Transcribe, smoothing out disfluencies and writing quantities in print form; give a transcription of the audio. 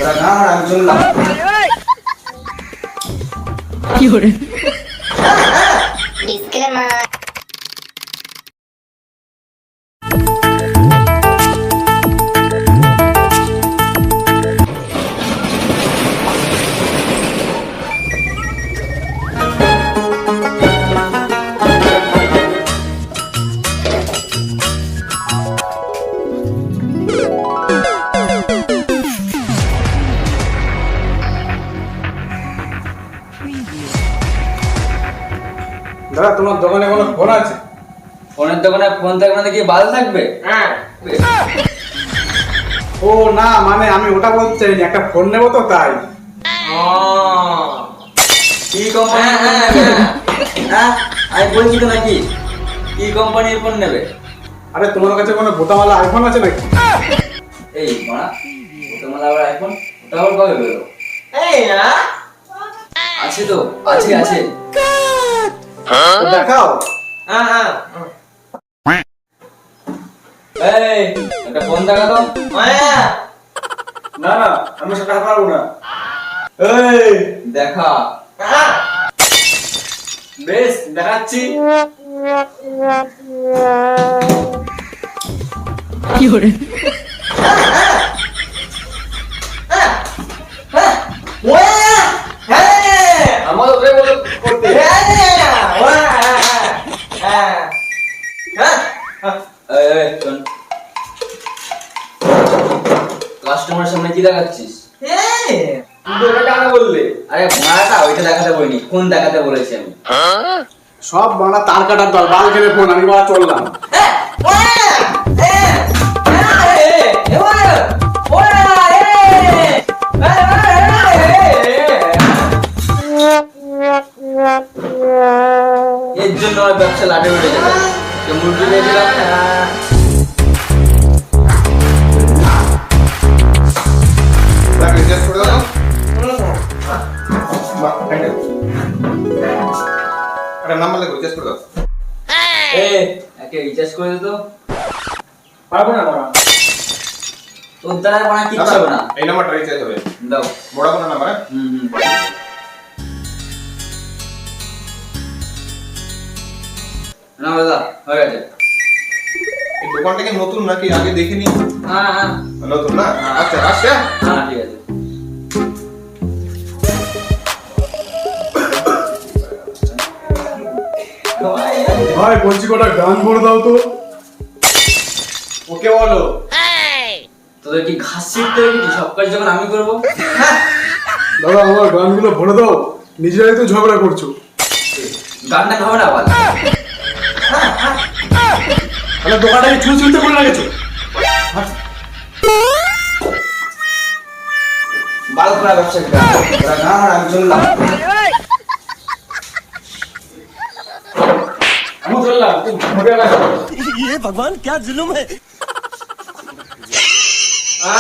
তোরা খা আর আমি চললাম। কি করে? Disclaimer. দাদা তোমার দোকানে কোনো ফোন আছে? ফোনের দোকানে ফোন থাকবে না কি বাল থাকবে? হ্যাঁ। ও না, মানে আমি ওটা বলতে চাইনি, একটা ফোন নেবো তো তাই। কি কোম্পানি? হ্যাঁ আমি বলছি তো নাকি, কি কোম্পানির ফোন নেবে? আরে তোমার কাছে কোনো বোতামওয়ালা আইফোন আছে নাকি? এই মারা তোমার আবার আইফোন, ওটা আবার কবে বেরো? আছে তো, আছে আছে। তো দেখাও। এই একটা ফোন দেখা তো। না না, আমি সেটা পারবো না। এই দেখা। বেশ, দেখাচ্ছি। কি করে? আমার ওটাই বলো করতে। এই শোন, কাস্টমার সামনে কি দেখাচ্ছিস? তুই ওটা কেন বললে? আরে মারাটা ওইটা দেখাতে বলিনি, ফোন দেখাতে বলেছি আমি। সব বাংলা তার কাটার দল, বাল খেলে ফোন, আমি বাড়া চললাম। এর জন্য আমার ব্যবসা লাটে উঠে যাবে। মুরগি পেয়েছিলাম, রিচার্জ করে দাও। বাহ, থ্যাংক ইউ। একটা নাম্বার লেখো, রিচার্জ করে দাও। একে রিচার্জ করে দিত। পারবো না বাড়া। তোর দ্বারা কোনো কিচ্ছু হবে না। এই নাম্বারটা রিচার্জ হবে। দাও। বড় কোনো নাম্বার? না দাদা হয়ে গেছে। এই দোকানটা কি নতুন নাকি আগে দেখিনি? হ্যাঁ নতুন না? আচ্ছা আচ্ছা। হ্যাঁ ঠিক আছে। ভাই বলছি কটা গান করে দাও তো। ওকে বলো। তোদের কি ঘাস ছিঁড়তে হবে কি? সব কাজ যখন আমি করবো। দাদা আমার গানগুলো ভরে দাও, নিজেরাই তো ঝগড়া করছো। গানটা খাবে না আবার। তাহলে দোকানটাকে চুল চুলতে করে লাগেছো। বাল করা ব্যবসা করা। তোরা না আর আমি চললাম। আমি চললাম, তুমি ভরে রাখো। ये भगवान क्या जुल्म है। আ